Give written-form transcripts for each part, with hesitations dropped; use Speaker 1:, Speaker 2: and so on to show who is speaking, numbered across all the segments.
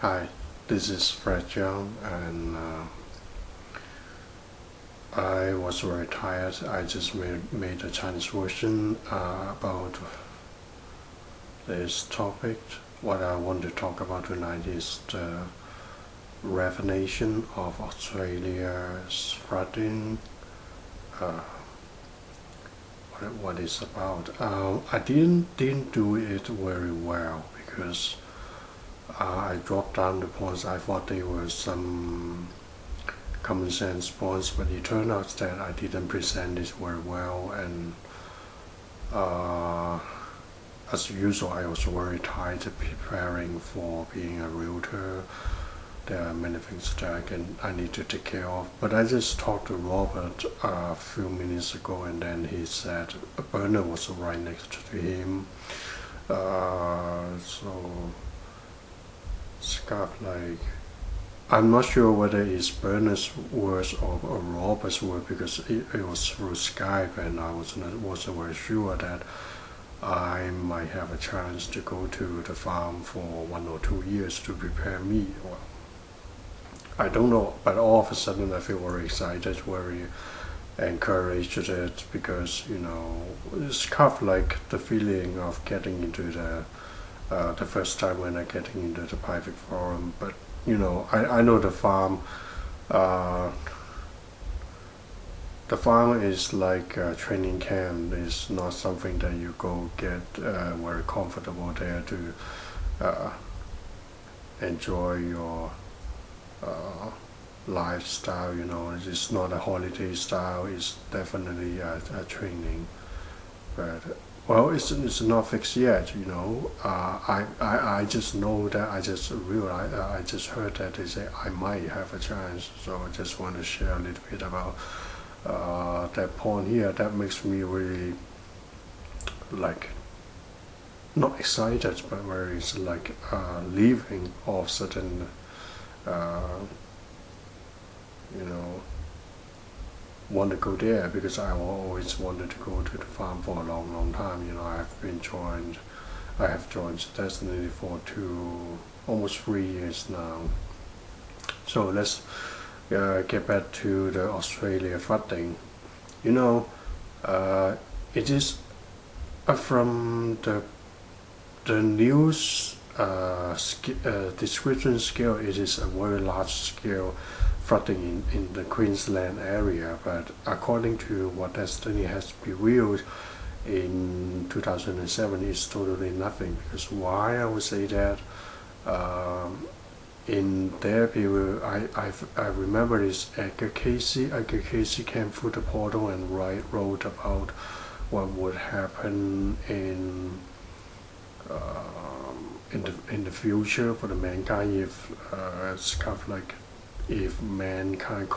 Speaker 1: Hi, this is Fred Young, and I was very tired. I just made a Chinese version about this topic. What I want to talk about tonight is the revelation of Australia's flooding. What it's about. I didn't do it very well because I dropped down the points. I thought there were some common sense points, but it turned out that I didn't present it very well, and as usual I was very tired preparing for being a realtor. There are many things that I need to take care of, but I just talked to Robert a few minutes ago, and then he said a burner was right next to him, so it's kind of like, I'm not sure whether it's Bernard's words or Robert's word, because it was through Skype, and I wasn't very sure that I might have a chance to go to the farm for 1 or 2 years to prepare me. Well, I don't know, but all of a sudden I feel very excited, very encouraged because it's kind of like the feeling of getting into the first time when I getting into the private forum. But I know the farm. The farm is like a training camp. It's not something that you go get very comfortable there to enjoy your lifestyle. It's not a holiday style. It's definitely a training. But well, it's not fixed yet. I just know that I just realized I just heard that they say I might have a chance. So I just want to share a little bit about that point here. That makes me really like not excited, but very like leaving of certain want to go there, because I always wanted to go to the farm for a long time. I have joined Desteni for almost 3 years now. So let's get back to the Australia flooding. It is from the news description scale. It is a very large scale flooding in the Queensland area, but according to what Desteni has revealed in 2007, it's totally nothing. Because why I would say that, in their period, I remember this Edgar Casey came through the portal and wrote about what would happen in the future for the mankind if it's kind of like if mankind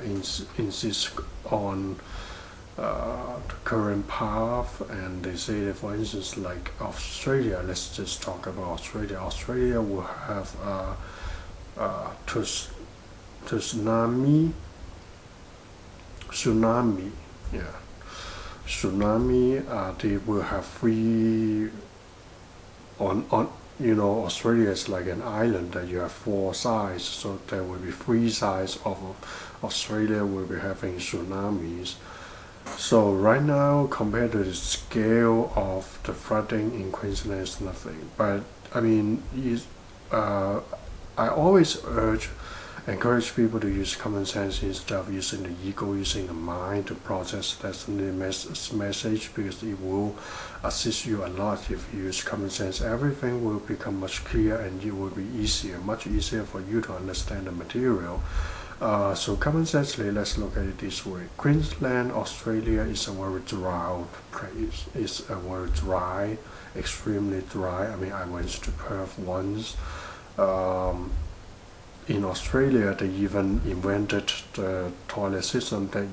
Speaker 1: insists on the current path. And they say that, for instance, like Australia, let's just talk about Australia. Australia will have tsunami, they will have three on Australia is like an island that you have 4 sides, so there will be 3 sides of Australia will be having tsunamis. So right now, compared to the scale of the flooding in Queensland, is nothing. But I mean, I always encourage people to use common sense instead of using the ego, using the mind to process that's the message, because it will assist you a lot. If you use common sense, everything will become much clearer, and it will be much easier for you to understand the material. So common sensely, let's look at it this way. Queensland, Australia is a very dry place. It's a very dry, extremely dry. I mean, I went to Perth once. In Australia, they even invented the toilet system that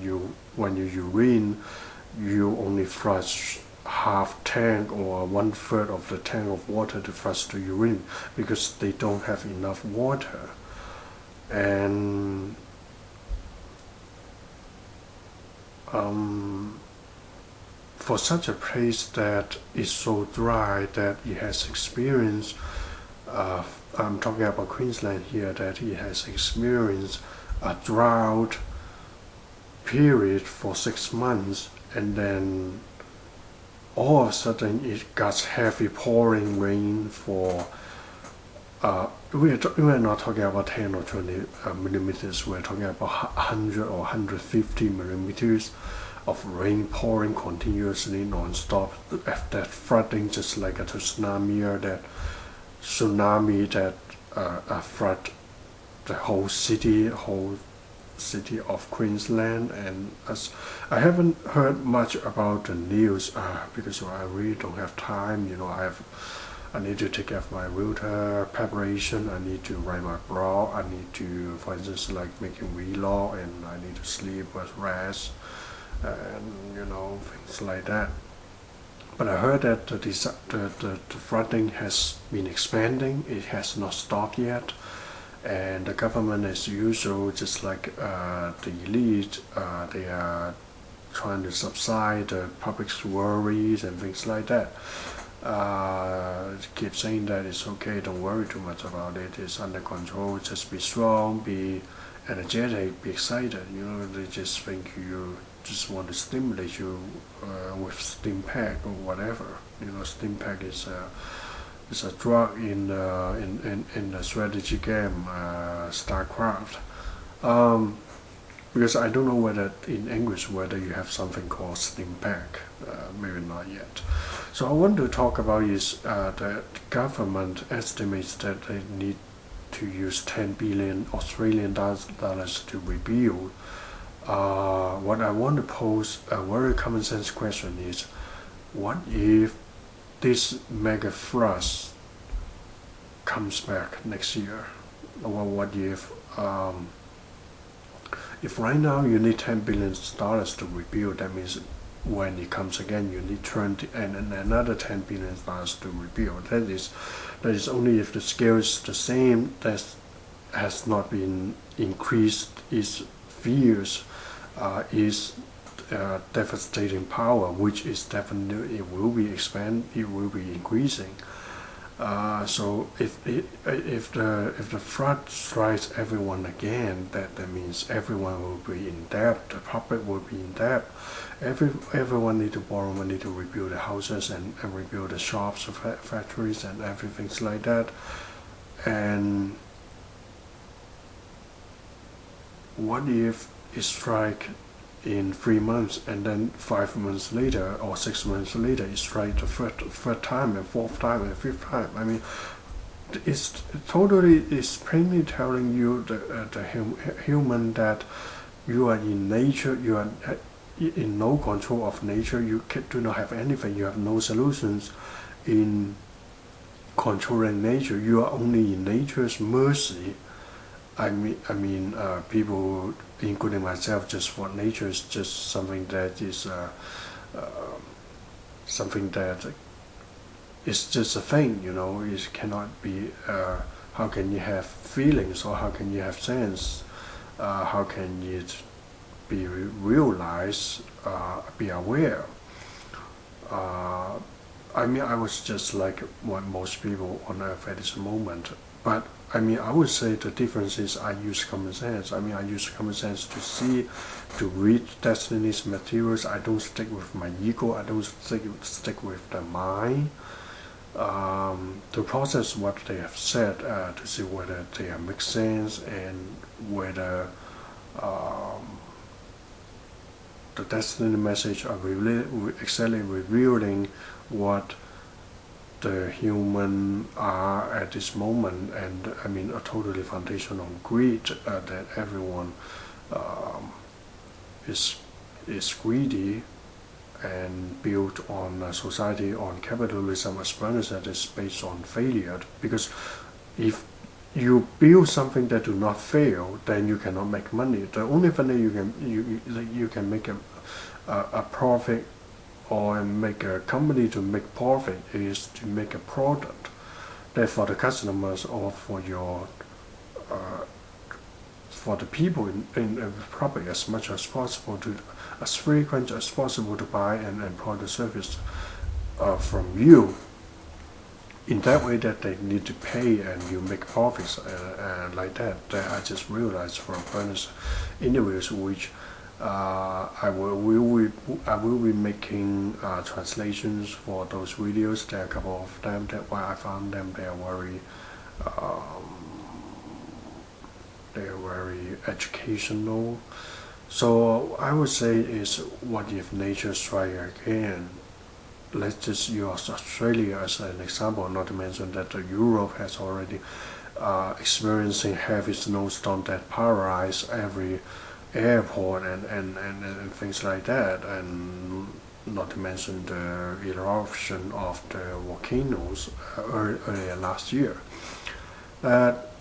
Speaker 1: when you urine, you only flush half tank or 1/3 of the tank of water to flush the urine, because they don't have enough water. And for such a place that is so dry that it has experienced I'm talking about Queensland here, that it has experienced a drought period for 6 months, and then all of a sudden it got heavy pouring rain for we're not talking about 10 or 20 millimeters, we're talking about 100 or 150 millimeters of rain pouring continuously non-stop. That flooding, just like a tsunami that flood the whole city of Queensland. And as I haven't heard much about the news because I really don't have time. I need to take care of my winter preparation. I need to write my blog. I need to, for instance, like making vlog, and I need to sleep with rest, and things like that. But I heard that the flooding has been expanding. It has not stopped yet, and the government, as usual, just like the elite, they are trying to subside the public's worries and things like that. Keep saying that it's okay, don't worry too much about it, it's under control, just be strong, be energetic, be excited. They just think you just want to stimulate you with stim pack or whatever. Stim pack is a drug in the strategy game StarCraft. Because I don't know whether in English whether you have something called stim pack, maybe not yet. So I want to talk about is the government estimates that they need to use 10 billion Australian dollars to rebuild. What I want to pose a very common sense question is, what if this mega flood comes back next year? Or what if right now you need $10 billion to rebuild, that means when it comes again you need 20 and another $10 billion to rebuild. That is only if the scale is the same, that has not been increased its fears, is devastating power, which is definitely, it will be increasing. So if the flood strikes everyone again, that means everyone will be in debt. The public will be in debt. Everyone need to borrow money to rebuild the houses and rebuild the shops, factories, and everything like that. And what if it strike in 3 months, and then 5 months later or 6 months later it strikes the third time and fourth time and fifth time? I mean, it's plainly telling you, the human, that you are in nature, you are in no control of nature, you do not have anything, you have no solutions in controlling nature, you are only in nature's mercy. I mean, people, including myself, just thought nature is just something that is something that is just a thing. It cannot be. How can you have feelings, or how can you have sense? How can it be realized? Be aware. I mean, I was just like what most people on earth at this moment, but I mean, I would say the difference is I use common sense. I mean, I use common sense to read Destini's materials. I don't stick with my ego. I don't stick with the mind. To process what they have said, to see whether they make sense, and whether the Destiny message are really exactly revealing what the human are at this moment. And I mean, a totally foundation on greed, that everyone is greedy and built on a society on capitalism, as Bernard said, is based on failure. Because if you build something that do not fail, then you cannot make money. The only thing that you can make a profit, or make a company to make profit, is to make a product that for the customers, or for your for the people in the public, as much as possible, to as frequent as possible to buy and employ the service from you. in that way that they need to pay and you make profits like that. I just realized from previous interviews which I will be making translations for those videos. There are a couple of them that why I found them they are very educational. So I would say is what if nature strike again? Let's just use Australia as an example, not to mention that Europe has already experiencing heavy snowstorm that paralyze every airport and things like that, and not to mention the eruption of the volcanoes earlier last year. But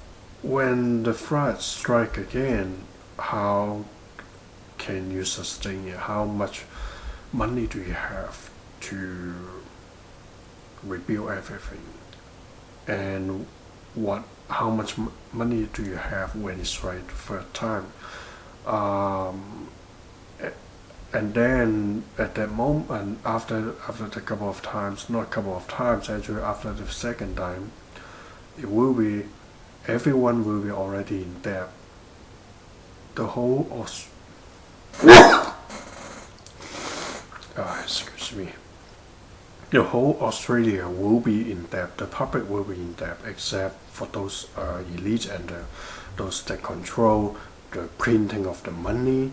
Speaker 1: when the floods strike again, how can you sustain it? How much money do you have to rebuild everything? And how much money do you have when it strikes the first time? And then at that moment, after the couple of times, not couple of times, actually after the second time, everyone will be already in debt. The whole excuse me. The whole Australia will be in debt. The public will be in debt, except for those elites and those that control the printing of the money.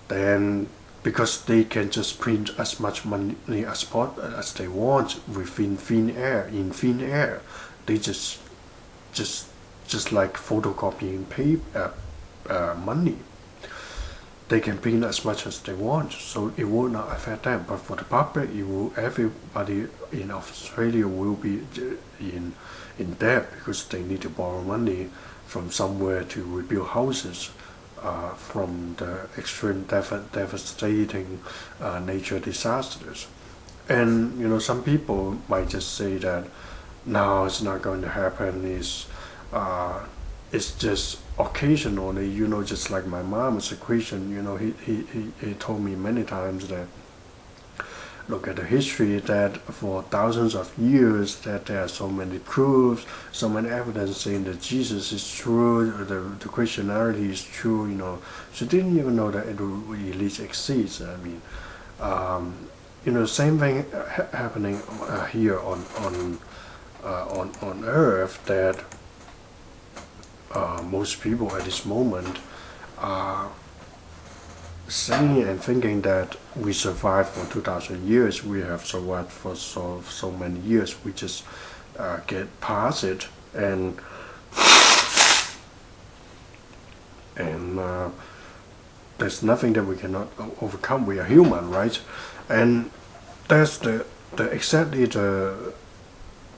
Speaker 1: Then, because they can just print as much money as they want within thin air, they just like photocopying paper money. They can print as much as they want, so it will not affect them. But for the public, everybody in Australia will be in debt because they need to borrow money from somewhere to rebuild houses from the extreme devastating nature disasters. And some people might just say that no, it's not going to happen. It's just occasionally, just like my mom is a Christian. He told me many times that look at the history that for thousands of years that there are so many proofs, so many evidence saying that Jesus is true, the Christianity is true. She didn't even know that elite exists. I mean, same thing happening here on Earth, that most people at this moment are saying and thinking that we survived for 2,000 years, we have survived for so many years, we just get past it, and there's nothing that we cannot overcome. We are human, right? And that's exactly the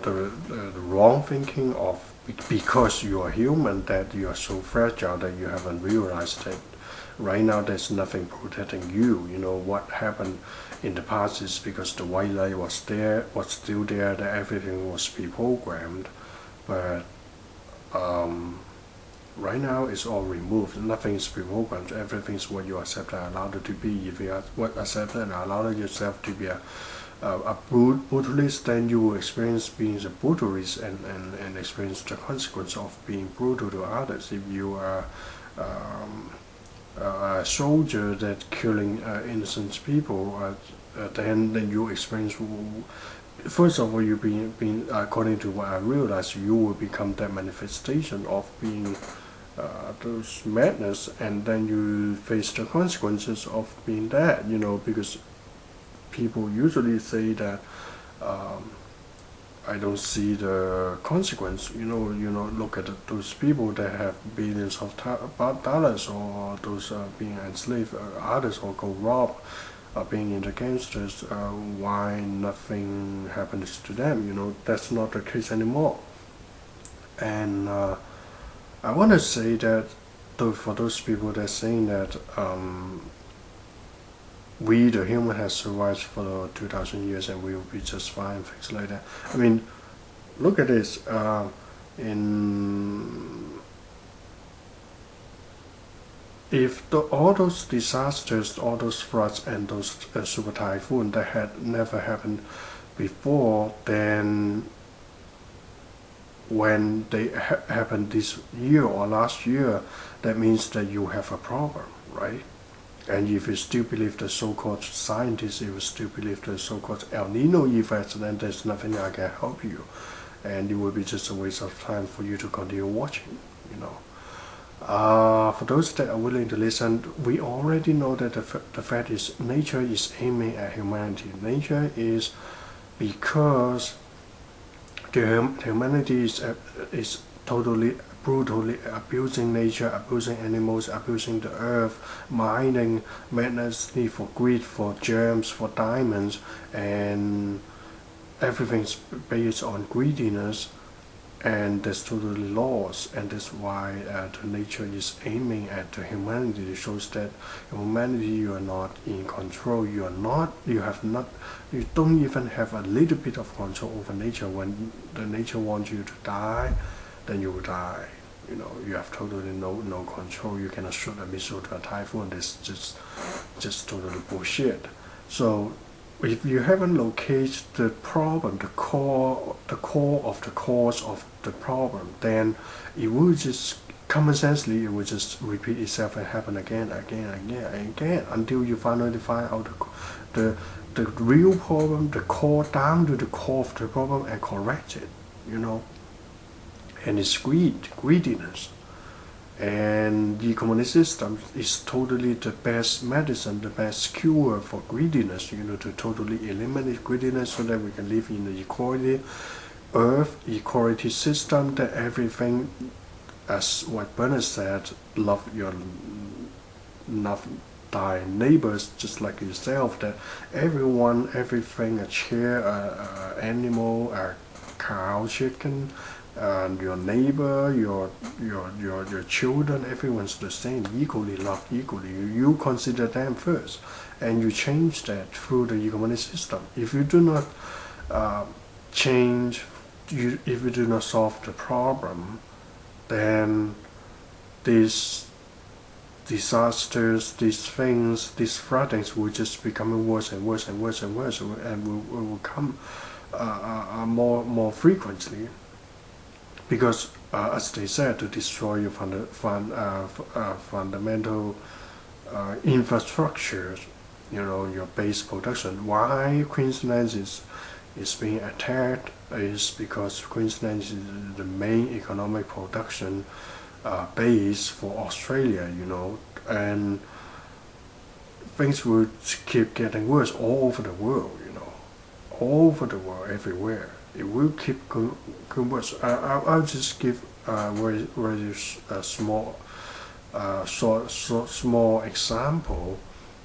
Speaker 1: wrong thinking of, because you are human, that you are so fragile that you haven't realized that right now there's nothing protecting you. What happened in the past is because the white light was still there, that everything was pre-programmed. But right now it's all removed. Nothing is pre-programmed. Everything is what you accept and allowed it to be. If you accept and allow yourself to be a brutalist, then you will experience being a brutalist and experience the consequence of being brutal to others. If you are a soldier that killing innocent people, then you experience. First of all, you being according to what I realized, you will become that manifestation of being those madness, and then you face the consequences of being that. Because people usually say that I don't see the consequence. Look at those people that have billions of dollars, or those being enslaved, others, or go rob, being in the gangsters. Why nothing happens to them? That's not the case anymore. And I want to say that for those people that are saying that we, the human, has survived for 2,000 years and we will be just fine, things like that. I mean, look at this. If all those disasters, all those floods and those super typhoons that had never happened before, then when they happen this year or last year, that means that you have a problem, right? And if you still believe the so-called scientists, if you still believe the so-called El Nino effects, then there's nothing I can help you. And it will be just a waste of time for you to continue watching, you know. For those that are willing to listen, we already know that the fact is nature is aiming at humanity. Nature is because the humanity is totally brutally abusing nature, abusing animals, abusing the earth, mining endlessly for greed, for gems, for diamonds, and everything's based on greediness, and that's totally lost. And that's why the nature is aiming at the humanity. It shows that humanity, you are not in control. You don't even have a little bit of control over nature. When the nature wants you to die, then you will die. You know, you have totally no control. You cannot shoot a missile to a typhoon. That's just totally bullshit. So if you haven't located the problem, the core of the cause of the problem, then it will just common sensely it will just repeat itself and happen again until you finally find out the real problem, the core, down to the core of the problem, and correct it. You know. And it's greediness. And the communist system is totally the best medicine, the best cure for greediness, you know, to totally eliminate greediness so that we can live in the equality system, that everything, as what Bernard said, love thy neighbors just like yourself, that everyone, everything, a chair, a animal, a cow, chicken, and your neighbor, your children, everyone's the same, equally loved, equally. You consider them first, and you change that through the communist system. If you do not if you do not solve the problem, then these disasters, these things, these threats will just become worse and worse and worse and worse, and will come more frequently. Because, as they said, to destroy your fundamental infrastructures, you know, your base production. Why Queensland is being attacked is because Queensland is the main economic production base for Australia, you know, and things will keep getting worse all over the world, you know, all over the world, everywhere. It will keep going worse. I'll just give a very small example.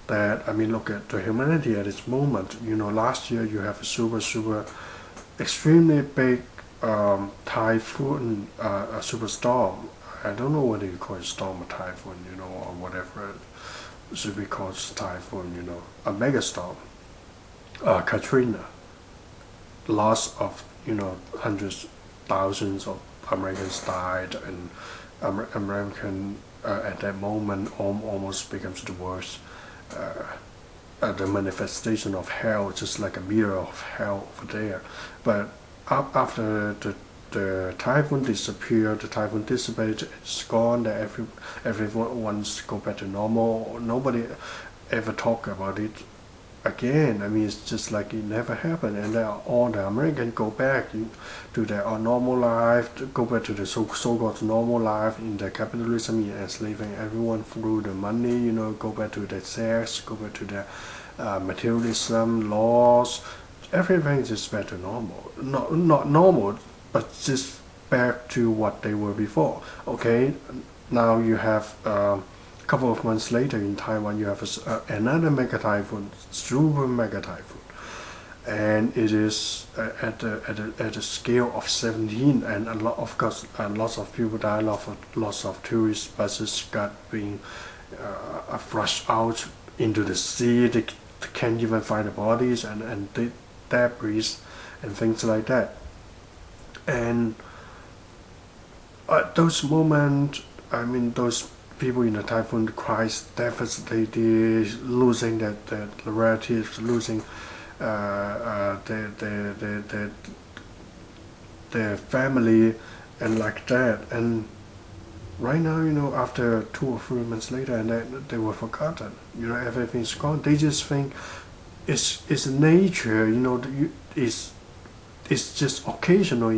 Speaker 1: That, I mean, look at the humanity at this moment. You know, last year you have a super extremely big typhoon, a superstorm. I don't know whether you call it storm or typhoon, you know, or whatever it should be called, typhoon, you know, a megastorm, Katrina. Loss of, you know, hundreds, thousands of Americans died, and American at that moment almost becomes the worst, the manifestation of hell, just like a mirror of hell over there. But after the typhoon disappeared, the typhoon dissipated, it's gone, that everyone wants to go back to normal. Nobody ever talk about it again. I mean, it's just like it never happened, and all the Americans go back to their normal life, go back to the so-called normal life in the capitalism, enslaving everyone through the money, you know, go back to the sex, go back to the materialism, laws, everything is just back to normal. Not normal, but just back to what they were before. Okay, now you have couple of months later in Taiwan, you have another mega typhoon, super mega typhoon, and it is at a scale of 17, and of course, lots of people died, lots of tourist buses got being flushed out into the sea. They can't even find the bodies and the debris and things like that. And at those moments, I mean, those people in the typhoon cries devastated, losing their relatives, losing their family, and like that. And right now, after 2 or 3 months later, and they were forgotten. Everything's gone. They just think it's nature. It's just occasional.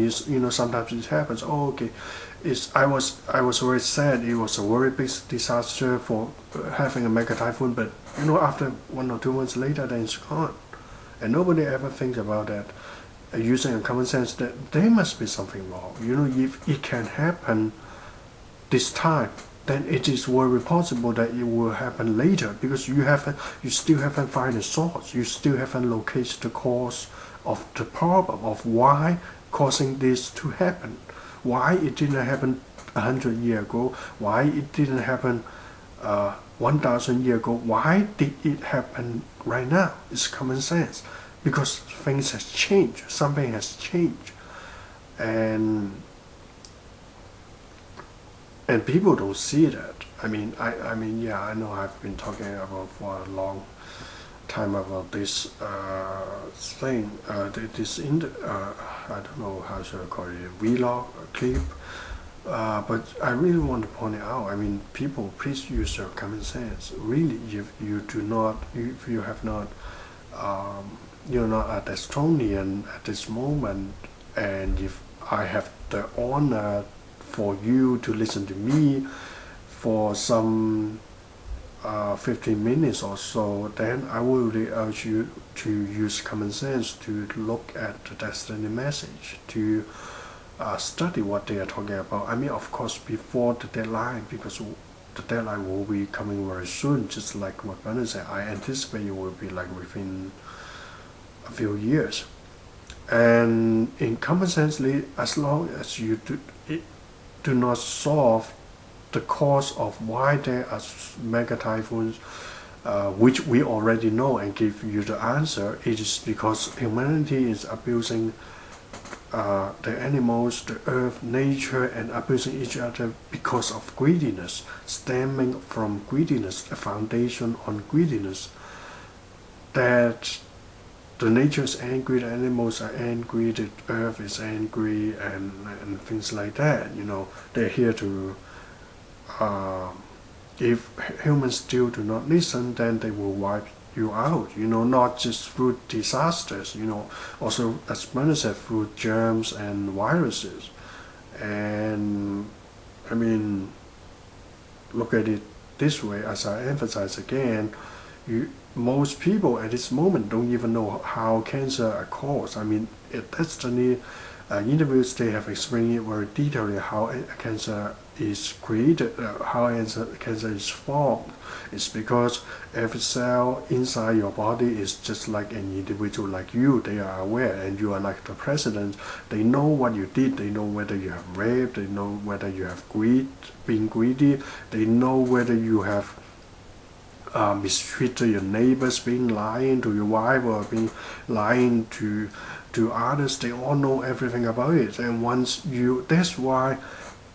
Speaker 1: Sometimes it happens. Oh, okay. I was very sad. It was a very big disaster for having a mega typhoon. But after 1 or 2 months later, then it's gone, and nobody ever thinks about that. Using a common sense that there must be something wrong. If it can happen this time, then it is very possible that it will happen later, because you still haven't found the source. You still haven't located the cause of the problem of why causing this to happen. Why it didn't happen 100 years ago? Why it didn't happen 1,000 years ago? Why did it happen right now? It's common sense, because things has changed. Something has changed, and people don't see that. I mean, yeah, I know I've been talking about for a long time about this thing. I don't know how should I call it, vlog, clip. But I really want to point it out. I mean, people, please use your common sense. Really, if you have not, you're not a Destonian at this moment, and if I have the honor for you to listen to me for some 15 minutes or so, then I will really urge you to use common sense to look at the Destiny message, to study what they are talking about. I mean, of course, before the deadline, because the deadline will be coming very soon, just like what Bernard said. I anticipate it will be like within a few years. And in common sense, as long as you do not solve the cause of why there are mega typhoons, which we already know, and give you the answer, it is because humanity is abusing the animals, the earth, nature, and abusing each other because of greediness, stemming from greediness, a foundation on greediness, that the nature is angry, the animals are angry, the earth is angry, and things like that. They're here to, if humans still do not listen, then they will wipe you out, not just through disasters, also, as Bernard said, through germs and viruses. And I mean, look at it this way, as I emphasize again, most people at this moment don't even know how cancer are caused. I mean, at Desteni interviews, they have explained it very detailedly how cancer is created, how cancer is formed. It's because every cell inside your body is just like an individual like you. They are aware, and you are like the president. They know what you did. They know whether you have raped. They know whether you have been greedy. They know whether you have mistreated your neighbors, being lying to your wife, or being lying to others. They all know everything about it. And that's why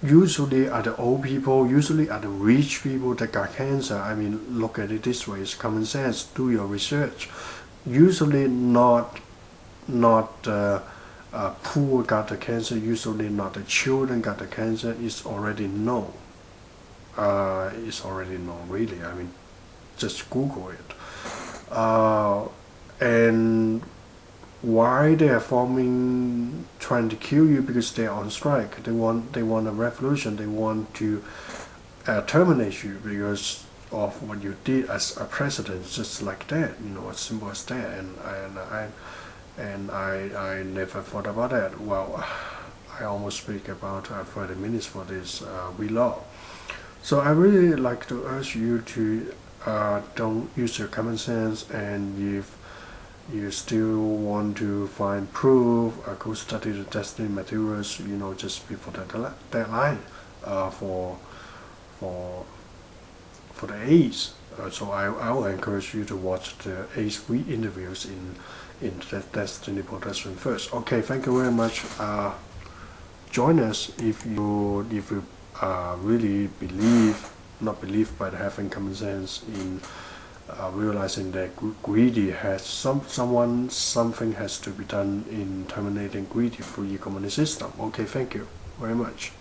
Speaker 1: usually are the old people, usually are the rich people that got cancer. I mean, look at it this way, it's common sense. Do your research. Usually not poor got the cancer. Usually not the children got the cancer. It's already known. It's already known, really. I mean, just Google it. And why they are trying to kill you? Because they are on strike. They want a revolution. They want to terminate you because of what you did as a president, just like that. As simple as that. And I never thought about that. Well, I almost speak about 30 minutes for this vlog. So I really like to urge you to don't use your common sense, and if you still want to find proof, go study the Destiny materials, just before the deadline for the AIDS. So I will encourage you to watch the AIDS interviews in the Destiny production first. Okay, thank you very much. Join us if you really believe, not believe, but having common sense in realizing that greedy has something has to be done in terminating greedy through e-community system. Okay, thank you very much.